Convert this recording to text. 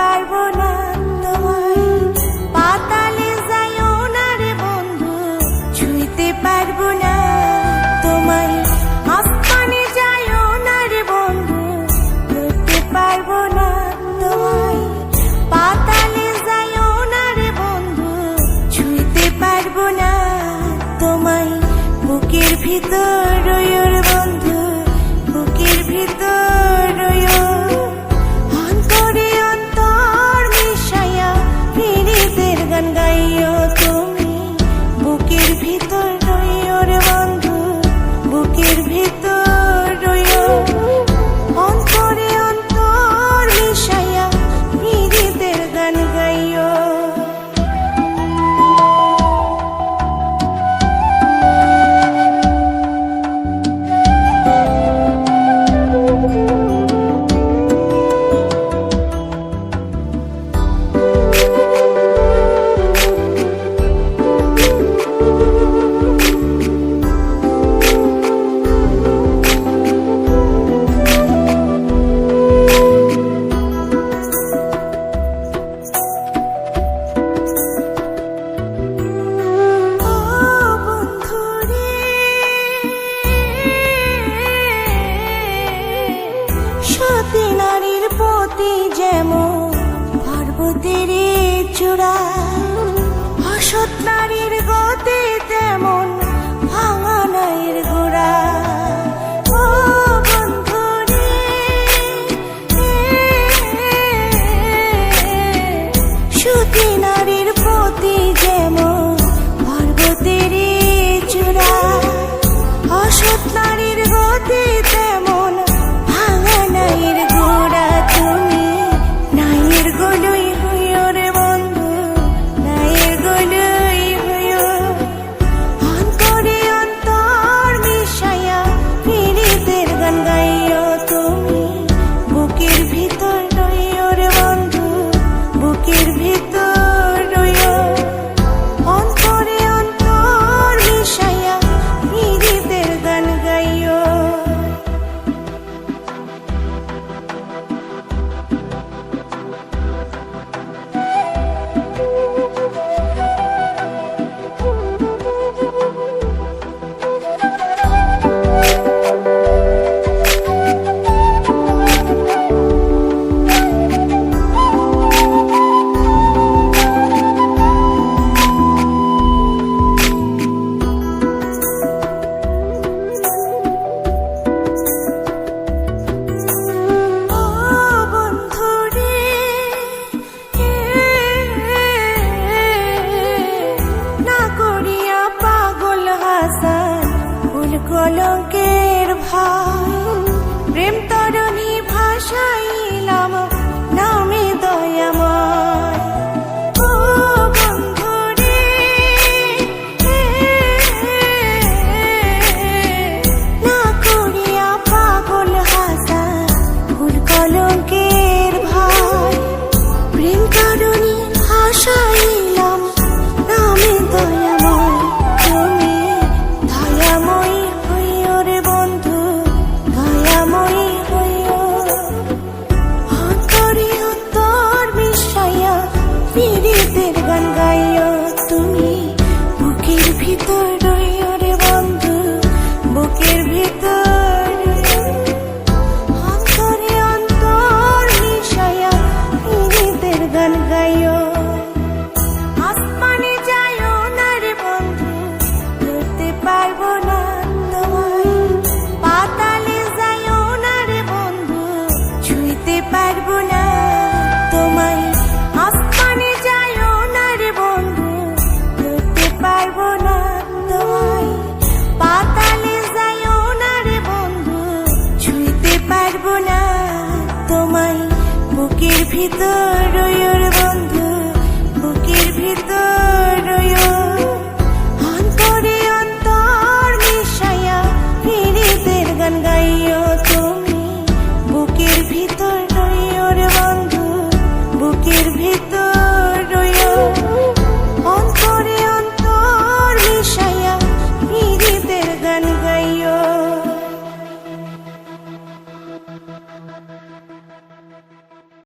পারবো না তোমায়, পাতালে যাইও না রে বন্ধু, ছুঁইতে পারবো না তোমায়, আসমানে যাইও না রে বন্ধু, ধরতে পারবো না তোমায়, পাতালে যাইও না রে বন্ধু, ছুঁইতে পারবো না তোমায়, বুকের ভিতর রইও রে বন্ধু, বুকের ভিতর রইও, অন্তরে অন্তর মিশাইয়া প্রীতির গান গাইও তুমি, বুকের ভিতর রইও রে বন্ধু, বুকের ভিতর রইও, অন্তরে অন্তর মিশাইয়া প্রীতির গান গাইও। সতী নারীর প্রতি যেমন পর্বতের চূড়া, অসৎ নারীর গতি তেমন ভাঙা নাইয়ের গোড়া। ও বন্ধু রে, সতী নারীর প্রতি যেমন পর্বতের চূড়া, অসৎ নারীর গতি তেমন নাইয়ের গোড়া তুমি, নাইয়ের গোলই হইও রে বন্ধু, নাইয়ের গোলই হইও, অন্তরে অন্তর মিশাইয়া প্রীতির গান গাইও তুমি, বুকের ভিতর রইও রে বন্ধু, বুকের ভিতর রইও, অন্তরে অন্তর মিশাইয়া প্রীতির গান গাইও। কলঙ্কের ভাই প্রেম তরণী ভাষাইলাম নামে দয়াময়। ও বন্ধু রে, না করিয়া পাগল হাসা ভুল কলঙ্কের ভাই প্রেম তরণী ভাষাইলাম নামে দয়াময়, তুমি দয়াময় হইও রে বন্ধু, দয়াময় হইও, অন্তরে অন্তর মিশাইয়া প্রীতির গান গাইও তুমি, বুকের ভিতর রইও রে বন্ধু, বুকের ভিতর রইও, অন্তরে অন্তর মিশাইয়া প্রীতির গান গাইও। আসমানে যাইও না রে বন্ধু, ধরতে পারবো না তোমায়, পাতালে যাইও না রে বন্ধু, ছুঁইতে পারবো না তোমায়, আসমানে যাইও না রে বন্ধু, ধরতে পারবো না তোমায়, পাতালে যাইও না রে বন্ধু, ছুঁইতে পারবো না তোমায়, বুকের ভিতর রইও